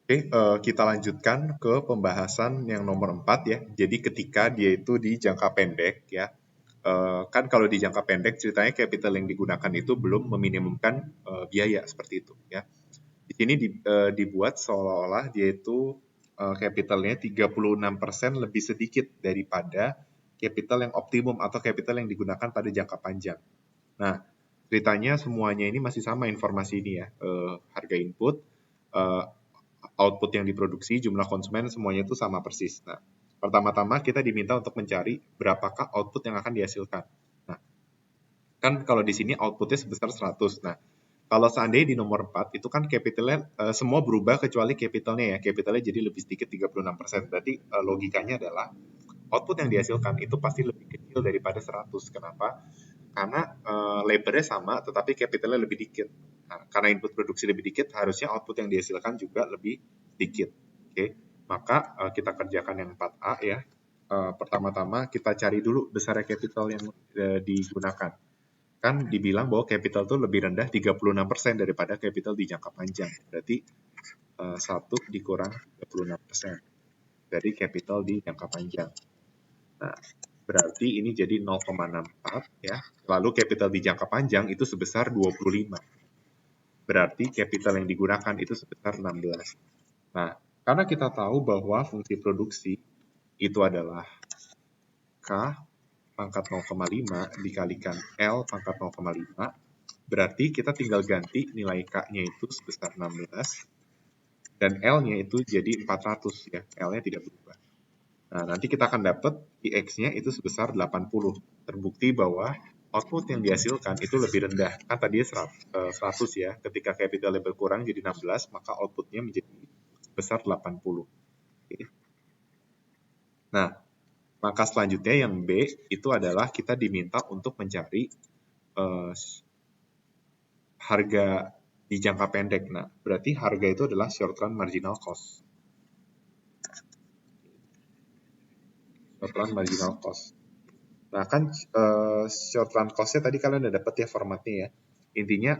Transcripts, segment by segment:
Oke, kita lanjutkan ke pembahasan yang nomor 4 ya. Jadi ketika dia itu di jangka pendek ya, kan kalau di jangka pendek ceritanya capital yang digunakan itu belum meminimumkan biaya seperti itu ya. Di sini dibuat seolah-olah dia itu capitalnya 36% lebih sedikit daripada capital yang optimum atau capital yang digunakan pada jangka panjang. Nah, ceritanya semuanya ini masih sama informasi ini ya. Harga input, eh, output yang diproduksi, jumlah konsumen, semuanya itu sama persis. Nah, pertama-tama kita diminta untuk mencari berapakah output yang akan dihasilkan. Nah, kan kalau di sini outputnya sebesar 100. Nah, kalau seandainya di nomor 4, itu kan capitalnya semua berubah kecuali capitalnya ya. Capitalnya jadi lebih sedikit 36%. Berarti logikanya adalah output yang dihasilkan itu pasti lebih kecil daripada 100. Kenapa? Karena labornya sama, tetapi capitalnya lebih dikit. Nah, karena input produksi lebih dikit, harusnya output yang dihasilkan juga lebih sedikit. Oke, maka kita kerjakan yang 4A ya. Pertama-tama kita cari dulu besarnya capital yang digunakan. Kan dibilang bahwa capital itu lebih rendah 36% daripada capital di jangka panjang. Berarti 1 dikurang 36% dari capital di jangka panjang. Nah, berarti ini jadi 0,64 ya. Lalu capital di jangka panjang itu sebesar 25. Berarti capital yang digunakan itu sebesar 16. Nah, karena kita tahu bahwa fungsi produksi itu adalah K pangkat 0,5 dikalikan L pangkat 0,5, berarti kita tinggal ganti nilai K-nya itu sebesar 16 dan L-nya itu jadi 400 ya. L-nya tidak berubah. Nah, nanti kita akan dapat IX-nya itu sebesar 80. Terbukti bahwa output yang dihasilkan itu lebih rendah. Kan tadi 100 ya. Ketika capitalnya berkurang jadi 16, maka outputnya menjadi sebesar 80. Oke. Nah, maka selanjutnya yang B itu adalah kita diminta untuk mencari harga di jangka pendek. Nah, berarti harga itu adalah short run marginal cost. Short run marginal cost. Nah, kan short run cost-nya tadi kalian udah dapat ya formatnya ya. Intinya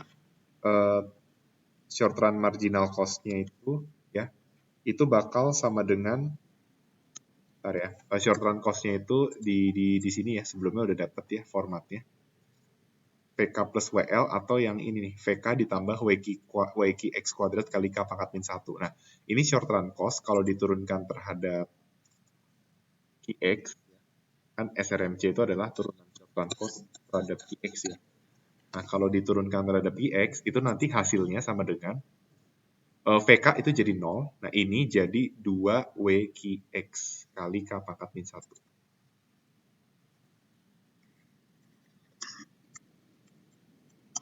short run marginal cost-nya itu ya, itu bakal sama dengan ya, short run cost-nya itu di sini ya, sebelumnya udah dapat ya formatnya. VK plus WL atau yang ini nih, VK ditambah WQ X kuadrat kali K pangkat min 1. Nah, ini short run cost kalau diturunkan terhadap QX, kan SRMC itu adalah turunan short run cost terhadap QX ya. Nah, kalau diturunkan terhadap IX, itu nanti hasilnya sama dengan VK itu jadi 0. Nah, ini jadi 2WQX kali K pangkat min 1.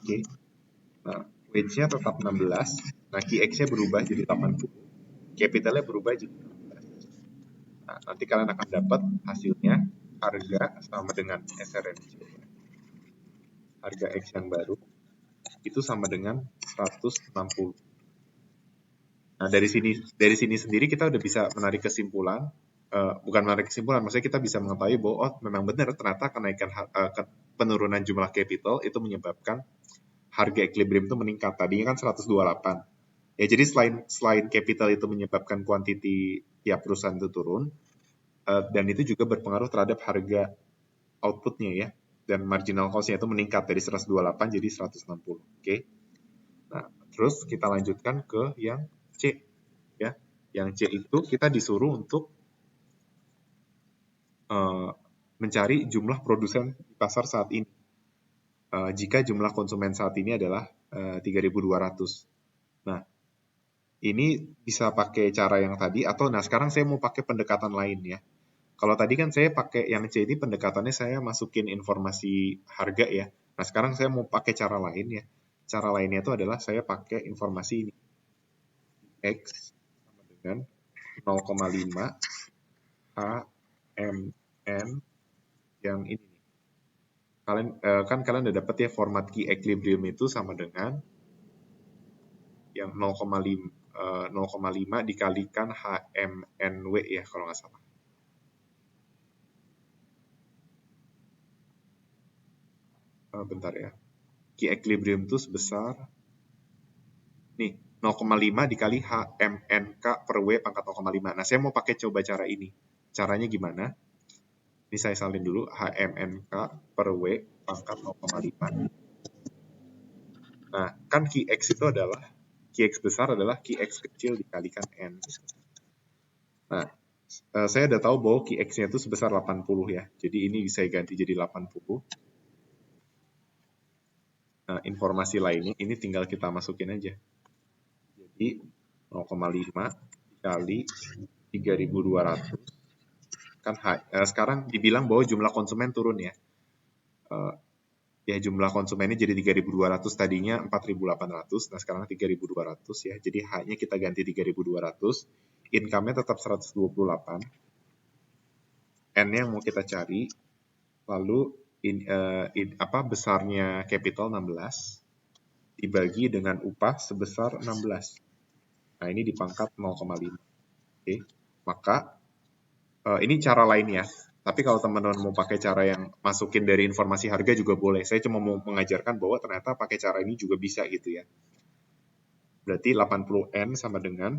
Oke. Nah, weight-nya tetap 16. Nah, QX-nya berubah jadi 80. Capital-nya berubah jadi 16. Nah, nanti kalian akan dapat hasilnya harga sama dengan SRMC. Harga X yang baru itu sama dengan 160. Nah, dari sini sendiri kita udah bisa menarik kesimpulan, bukan menarik kesimpulan, maksudnya kita bisa mengetahui bahwa oh memang benar ternyata kenaikan penurunan jumlah capital itu menyebabkan harga equilibrium itu meningkat. Tadinya kan 128. Ya, jadi selain capital itu menyebabkan quantity tiap perusahaan itu turun, dan itu juga berpengaruh terhadap harga outputnya ya, dan marginal cost-nya itu meningkat dari 128 jadi 160. Oke. Nah, terus kita lanjutkan ke yang C ya. Yang C itu kita disuruh untuk mencari jumlah produsen di pasar saat ini. Jika jumlah konsumen saat ini adalah 3.200. Nah, ini bisa pakai cara yang tadi atau nah sekarang saya mau pakai pendekatan lain ya. Kalau tadi kan saya pakai yang C ini pendekatannya saya masukin informasi harga ya. Nah, sekarang saya mau pakai cara lain ya. Cara lainnya itu adalah saya pakai informasi ini. X sama dengan 0,5 HMN yang ini. Kalian udah dapat ya format key equilibrium itu sama dengan yang 0,5 dikalikan HMNW ya kalau nggak salah. Bentar ya. Key equilibrium itu sebesar nih 0,5 dikali HMNK per W pangkat 0,5. Nah, saya mau pakai coba cara ini. Caranya gimana? Ini saya salin dulu, HMNK per W pangkat 0,5. Nah, kan Qx itu adalah, Qx besar adalah Qx kecil dikalikan N. Nah, saya udah tahu bahwa Qx-nya itu sebesar 80 ya. Jadi ini saya ganti jadi 80. Nah, informasi lainnya ini tinggal kita masukin aja. Jadi 0,5 dikali 3.200. Kan sekarang dibilang bahwa jumlah konsumen turun ya. Ya jumlah konsumennya jadi 3.200, tadinya 4.800, nah sekarang 3.200 ya. Jadi H-nya kita ganti 3.200, income-nya tetap 128. N-nya yang mau kita cari, lalu besarnya capital 16 dibagi dengan upah sebesar 16. Nah, ini dipangkat 0,5. Oke. Maka ini cara lain ya. Tapi kalau teman-teman mau pakai cara yang masukin dari informasi harga juga boleh. Saya cuma mau mengajarkan bahwa ternyata pakai cara ini juga bisa gitu ya. Berarti 80N sama dengan,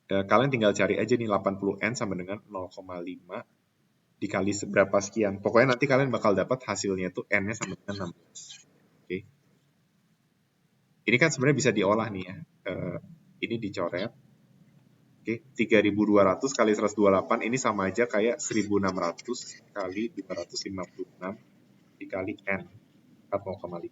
kalian tinggal cari aja nih 80N sama dengan 0,5 dikali seberapa sekian. Pokoknya nanti kalian bakal dapat hasilnya tuh N-nya sama dengan 16. Oke. Ini kan sebenarnya bisa diolah nih ya. Ini dicoret. Oke, 3.200 kali 128 ini sama aja kayak 1.600 kali 256 dikali N, 0,5.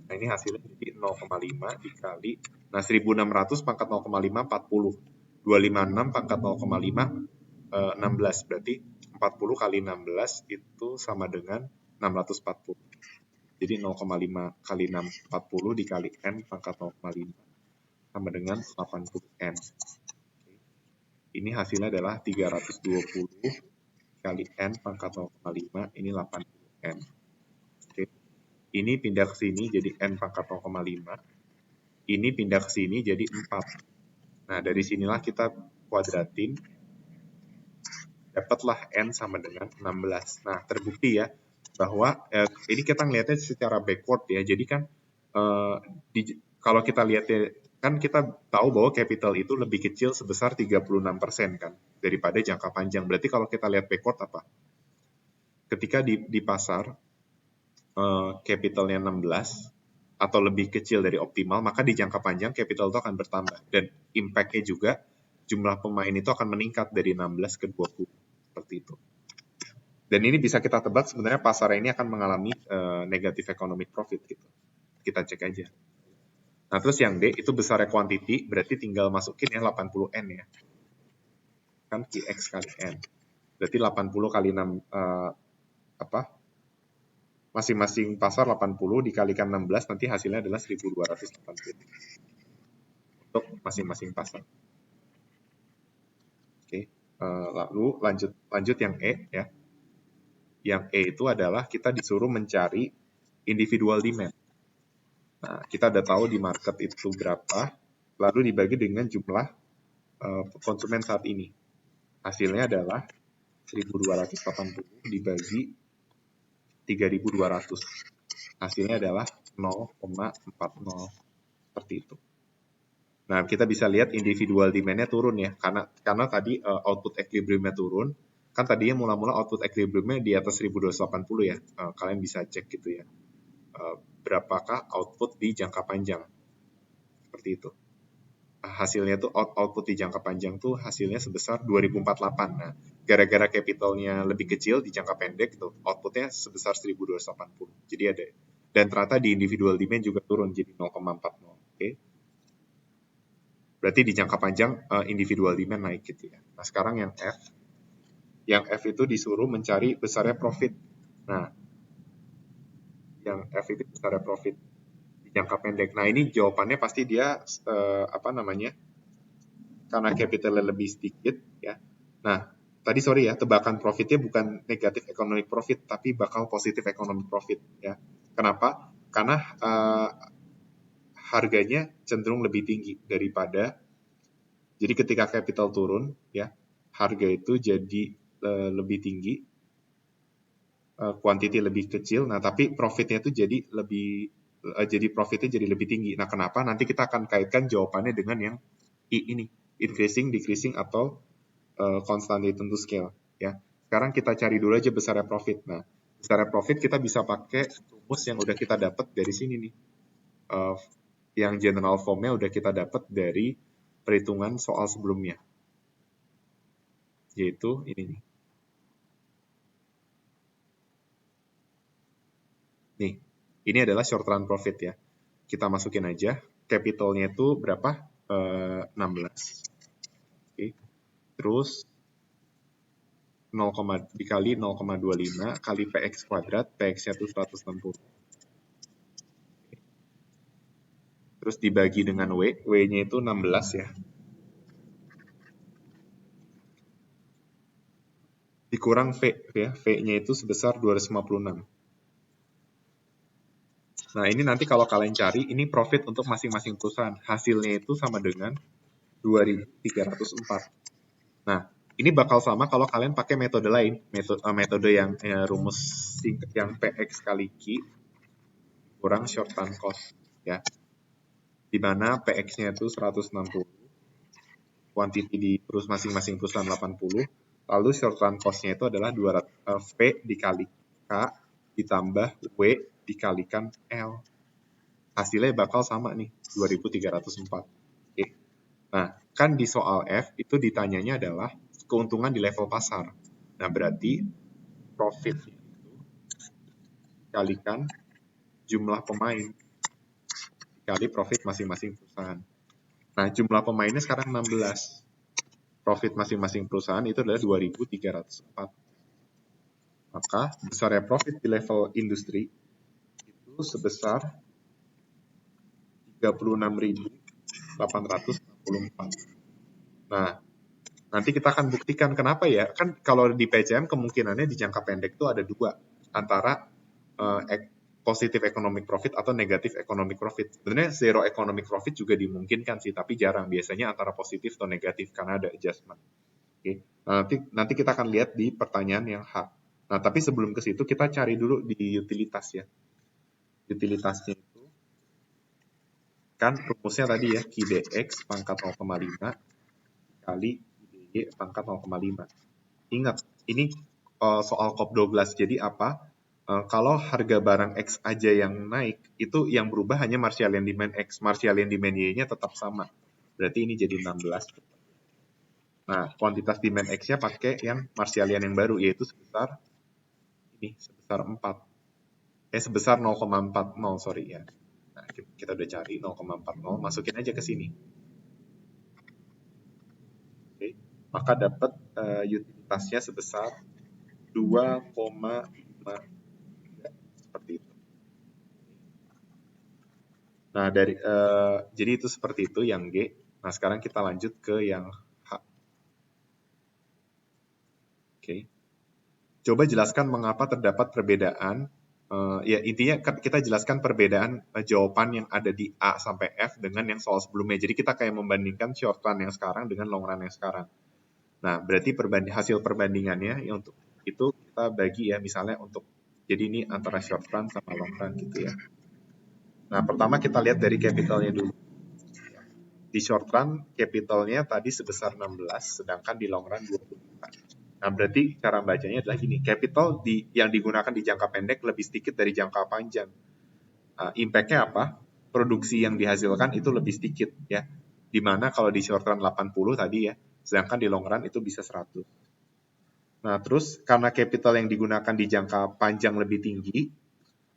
Nah, ini hasilnya jadi 0,5 dikali, nah 1.600 pangkat 0,5, 40. 256 pangkat 0,5, 16. Berarti 40 kali 16 itu sama dengan 640. Jadi 0,5 kali 640 dikali N pangkat 0,5 sama dengan 80N. Ini hasilnya adalah 320 kali N pangkat 0,5, ini 80N. Oke. Ini pindah ke sini jadi N pangkat 0,5. Ini pindah ke sini jadi 4. Nah, dari sinilah kita kuadratin. Dapatlah N sama dengan 16. Nah, terbukti ya bahwa ini kita ngelihatnya secara backward ya. Jadi kan kalau kita lihat kan kita tahu bahwa capital itu lebih kecil sebesar 36% kan daripada jangka panjang. Berarti kalau kita lihat backward apa? Ketika di pasar capitalnya 16 atau lebih kecil dari optimal, maka di jangka panjang capital itu akan bertambah dan impact-nya juga jumlah pemain itu akan meningkat dari 16 ke 20 seperti itu. Dan ini bisa kita tebak sebenarnya pasar ini akan mengalami negative economic profit gitu. Kita cek aja. Nah, terus yang D itu besarnya quantity, berarti tinggal masukin ya 80N ya. Kan Qx kali N. Berarti 80 kali 6, masing-masing pasar 80 dikalikan 16, nanti hasilnya adalah 1.280. Untuk masing-masing pasar. Oke, lalu lanjut yang E ya. Yang E itu adalah kita disuruh mencari individual demand. Nah, kita udah tahu di market itu berapa, lalu dibagi dengan jumlah konsumen saat ini. Hasilnya adalah 1.280 dibagi 3.200. Hasilnya adalah 0,40. Seperti itu. Nah, kita bisa lihat individual demand-nya turun ya, karena tadi output equilibrium-nya turun. Kan tadinya mula-mula output equilibrium-nya di atas 1.280 ya. Kalian bisa cek gitu ya. Berapakah output di jangka panjang. Seperti itu. Hasilnya tuh output di jangka panjang tuh hasilnya sebesar 2048. Nah, gara-gara capitalnya lebih kecil di jangka pendek tuh outputnya sebesar 1.280. Jadi ada, dan ternyata di individual demand juga turun jadi 0,40. Oke. Berarti di jangka panjang individual demand naik gitu ya. Nah, sekarang yang F. Yang F itu disuruh mencari besarnya profit. Nah, yang F itu besarnya profit jangka pendek. Nah, ini jawabannya pasti dia karena capitalnya lebih sedikit ya. Nah, tadi sorry ya, tebakan profitnya bukan negatif economic profit tapi bakal positif economic profit ya. Kenapa? Karena harganya cenderung lebih tinggi daripada, jadi ketika capital turun ya, harga itu jadi lebih tinggi quantity lebih kecil, nah tapi profitnya itu jadi profitnya jadi lebih tinggi. Nah kenapa? Nanti kita akan kaitkan jawabannya dengan yang ini, increasing, decreasing, atau constantly to scale. Ya. Sekarang kita cari dulu aja besarnya profit. Nah, besarnya profit kita bisa pakai rumus yang udah kita dapat dari sini nih. Yang general form-nya udah kita dapat dari perhitungan soal sebelumnya. Yaitu ini nih. Nih, ini adalah short run profit ya. Kita masukin aja. Capitalnya itu berapa? 16. Oke. Terus 0, dikali 0,25 kali PX kuadrat, PX-nya itu 160. Terus dibagi dengan W, W-nya itu 16 ya. Dikurang V ya, V-nya itu sebesar 256. Nah, ini nanti kalau kalian cari, ini profit untuk masing-masing perusahaan. Hasilnya itu sama dengan 2.304. Nah, ini bakal sama kalau kalian pakai metode lain, metode yang rumus yang PX kali Q kurang short run cost ya. Di mana PX-nya itu 160, quantity di masing-masing perusahaan 80, lalu short run cost-nya itu adalah 200 V dikali K ditambah W dikalikan L. Hasilnya bakal sama nih, 2.304. Oke. Nah, kan di soal F itu ditanyanya adalah keuntungan di level pasar. Nah, berarti profit itu dikalikan jumlah pemain dikali profit masing-masing perusahaan. Nah, jumlah pemainnya sekarang 16. Profit masing-masing perusahaan itu adalah 2.304. Maka besarnya profit di level industri itu sebesar 36.864. Nah, nanti kita akan buktikan kenapa ya. Kan kalau di PCM kemungkinannya di jangka pendek itu ada dua. Antara positif economic profit atau negatif economic profit. Sebenarnya zero economic profit juga dimungkinkan sih, tapi jarang. Biasanya antara positif atau negatif karena ada adjustment. Oke. Nah, nanti kita akan lihat di pertanyaan yang H. Nah, tapi sebelum ke situ kita cari dulu di utilitas ya. Utilitasnya itu kan rumusnya tadi ya, QDX pangkat 0,5 kali IDY pangkat 0,5. Ingat, ini soal COP12. Jadi apa? Kalau harga barang X aja yang naik, itu yang berubah hanya Marshallian demand X. Marshallian demand Y-nya tetap sama. Berarti ini jadi 16. Nah, kuantitas demand X-nya pakai yang Marshallian yang baru, yaitu sebesar 4. Sebesar 0,40, sorry ya. Nah, kita udah cari 0,40, masukin aja ke sini. Oke. Maka dapat utilitasnya sebesar 2,5, seperti itu. Nah, jadi itu seperti itu yang G. Nah, sekarang kita lanjut ke yang H. Oke. Coba jelaskan mengapa terdapat perbedaan. Ya, intinya kita jelaskan perbedaan jawaban yang ada di A sampai F dengan yang soal sebelumnya. Jadi kita kayak membandingkan short run yang sekarang dengan long run yang sekarang. Nah, berarti hasil perbandingannya ya untuk itu kita bagi ya, misalnya untuk jadi ini antara short run sama long run gitu ya. Nah, pertama kita lihat dari capitalnya dulu. Di short run, capitalnya tadi sebesar 16, sedangkan di long run 25. Nah, berarti cara bacanya adalah gini, capital yang digunakan di jangka pendek lebih sedikit dari jangka panjang. Impact-nya apa? Produksi yang dihasilkan itu lebih sedikit ya. Dimana kalau di short run 80 tadi ya, sedangkan di long run itu bisa 100. Nah, terus karena capital yang digunakan di jangka panjang lebih tinggi,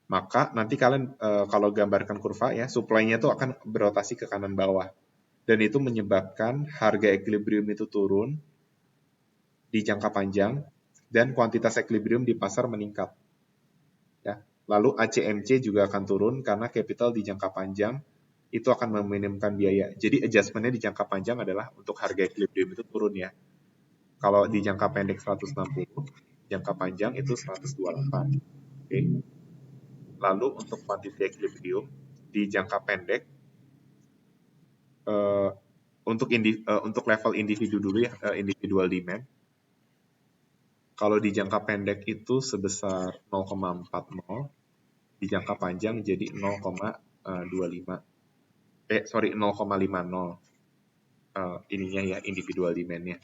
maka nanti kalian kalau gambarkan kurva ya, supply-nya itu akan berotasi ke kanan bawah. Dan itu menyebabkan harga equilibrium itu turun di jangka panjang dan kuantitas equilibrium di pasar meningkat. Ya. Lalu ACMC juga akan turun karena capital di jangka panjang itu akan meminimumkan biaya. Jadi adjustment-nya di jangka panjang adalah untuk harga equilibrium itu turun ya. Kalau di jangka pendek 160, jangka panjang itu 128. Oke. Lalu untuk quantity equilibrium di jangka pendek untuk level individu dulu ya, individual demand Kalau di jangka pendek itu sebesar 0,40, di jangka panjang jadi 0,25. 0,50 ininya ya, individual demand-nya.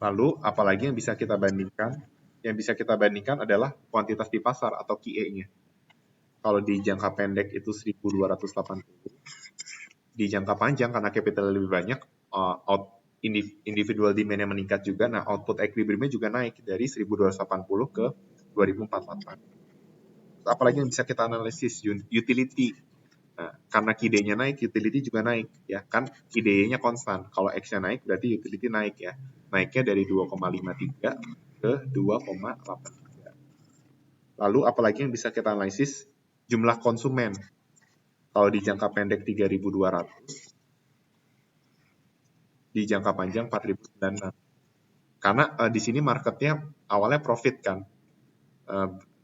Lalu apalagi yang bisa kita bandingkan? Yang bisa kita bandingkan adalah kuantitas di pasar atau QE-nya. Kalau di jangka pendek itu 1.280, di jangka panjang karena capital lebih banyak, individual demand yang meningkat juga, nah output equilibrium juga naik dari 1.280 ke 2.048. Apalagi yang bisa kita analisis, utility. Nah, karena KID-nya naik, utility juga naik, ya kan KID-nya konstan. Kalau X-nya naik, berarti utility naik ya. Naiknya dari 2,53 ke 2,83. Lalu apalagi yang bisa kita analisis, jumlah konsumen. Kalau di jangka pendek 3.200, di jangka panjang 4.096. Karena di sini marketnya awalnya profit kan.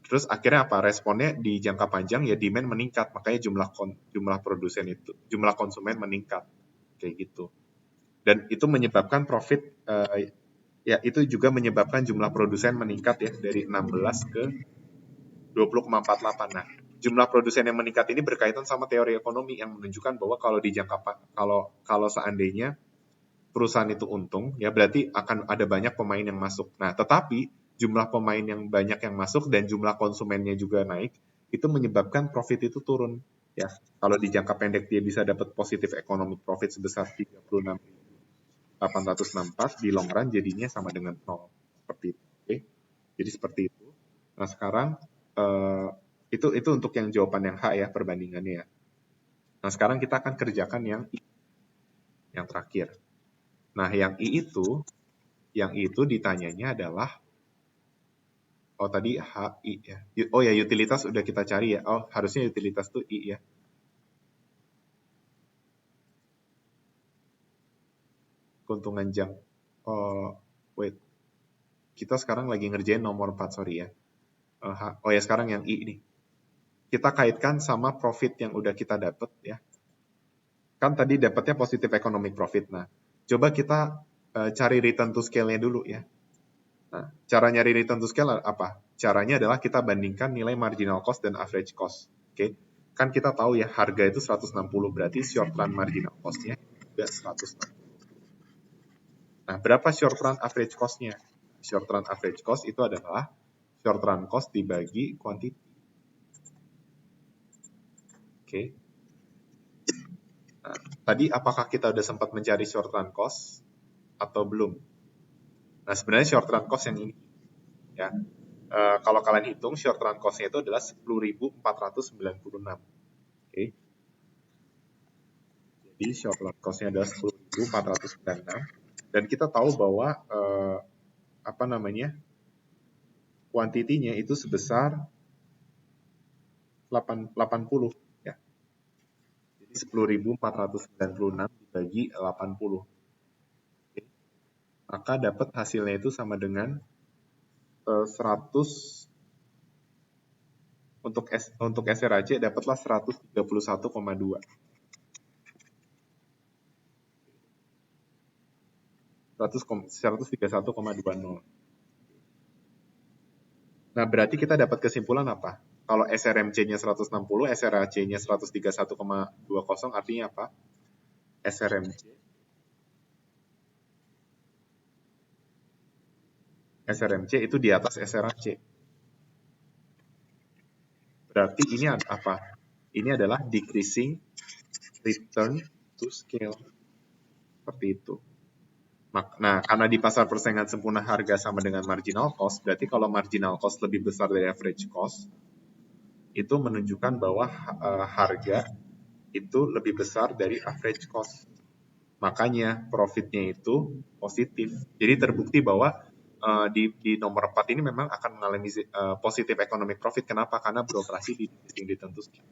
Terus akhirnya apa? Responnya di jangka panjang ya demand meningkat, makanya jumlah produsen itu, jumlah konsumen meningkat kayak gitu. Dan itu menyebabkan profit, ya itu juga menyebabkan jumlah produsen meningkat ya dari 16 ke 20,48. Nah, jumlah produsen yang meningkat ini berkaitan sama teori ekonomi yang menunjukkan bahwa kalau seandainya perusahaan itu untung, ya berarti akan ada banyak pemain yang masuk. Nah, tetapi jumlah pemain yang banyak yang masuk dan jumlah konsumennya juga naik, itu menyebabkan profit itu turun. Ya, kalau di jangka pendek dia bisa dapat positif economic profit sebesar 36.864, di long run jadinya sama dengan 0. Seperti itu. Oke. Jadi seperti itu. Nah, sekarang itu untuk yang jawaban yang H ya, perbandingannya ya. Nah, sekarang kita akan kerjakan yang I, yang terakhir. Nah, yang I itu ditanyanya adalah, tadi HI ya. Oh ya, utilitas udah kita cari ya. Oh, harusnya utilitas tuh I ya. Keuntungan jam. Wait. Kita sekarang lagi ngerjain nomor 4, sorry ya. Oh ya, sekarang yang I nih. Kita kaitkan sama profit yang udah kita dapat ya. Kan tadi dapatnya positive economic profit. Nah, coba kita cari return to scale-nya dulu ya. Nah, cara nyari return to scale apa? Caranya adalah kita bandingkan nilai marginal cost dan average cost. Oke. Kan kita tahu ya, harga itu 160, berarti short run marginal cost-nya juga 160. Nah, berapa short run average cost-nya? Short run average cost itu adalah short run cost dibagi quantity. Oke. Nah, tadi apakah kita udah sempat mencari short run cost atau belum? Nah, sebenarnya short run cost yang ini ya. Kalau kalian hitung short run cost-nya itu adalah 10.496. Oke. Jadi short run cost-nya adalah 10.496. Dan kita tahu bahwa kuantitinya itu sebesar 80 ya. Jadi 10.496 dibagi 80. Oke. Maka dapat hasilnya itu sama dengan 100 untuk SRAC dapatlah 131,2. 131,20. Nah, berarti kita dapat kesimpulan apa? Kalau SRMC-nya 160, SRAC-nya 131,20, artinya apa? SRMC itu di atas SRAC. Berarti ini apa? Ini adalah decreasing return to scale. Seperti itu. Nah, karena di pasar persaingan sempurna harga sama dengan marginal cost, berarti kalau marginal cost lebih besar dari average cost, itu menunjukkan bahwa harga itu lebih besar dari average cost. Makanya profitnya itu positif. Jadi terbukti bahwa di nomor 4 ini memang akan mengalami positif economic profit. Kenapa? Karena beroperasi di decreasing return to scale.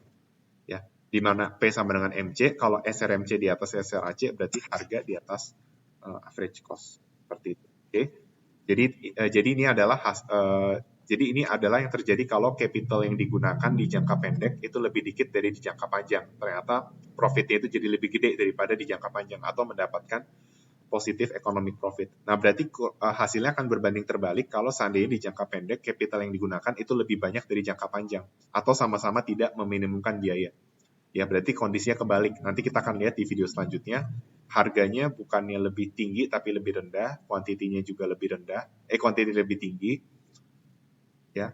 Ya, di mana P sama dengan MC, kalau SRMC di atas SRAC berarti harga di atas average cost. Seperti itu. Oke. Jadi ini adalah yang terjadi kalau capital yang digunakan di jangka pendek itu lebih dikit dari di jangka panjang. Ternyata profitnya itu jadi lebih gede daripada di jangka panjang atau mendapatkan positif economic profit. Nah, berarti hasilnya akan berbanding terbalik kalau seandainya di jangka pendek capital yang digunakan itu lebih banyak dari jangka panjang atau sama-sama tidak meminimumkan biaya. Ya, berarti kondisinya kebalik. Nanti kita akan lihat di video selanjutnya, harganya bukannya lebih tinggi tapi lebih rendah, kuantitinya juga lebih rendah, kuantiti lebih tinggi, ya.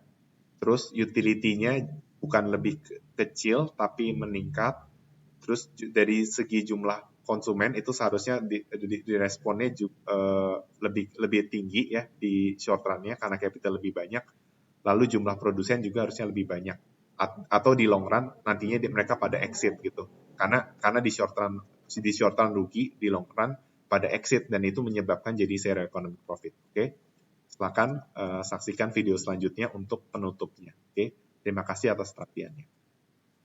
Terus utility-nya bukan lebih kecil tapi meningkat. Terus dari segi jumlah konsumen itu seharusnya diresponnya lebih tinggi ya di short run-nya karena capital lebih banyak. Lalu jumlah produsen juga harusnya lebih banyak. Atau di long run nantinya mereka pada exit gitu. Karena di short run rugi, di long run pada exit dan itu menyebabkan jadi zero economic profit. Oke. Silakan saksikan video selanjutnya untuk penutupnya. Oke. Terima kasih atas perhatiannya.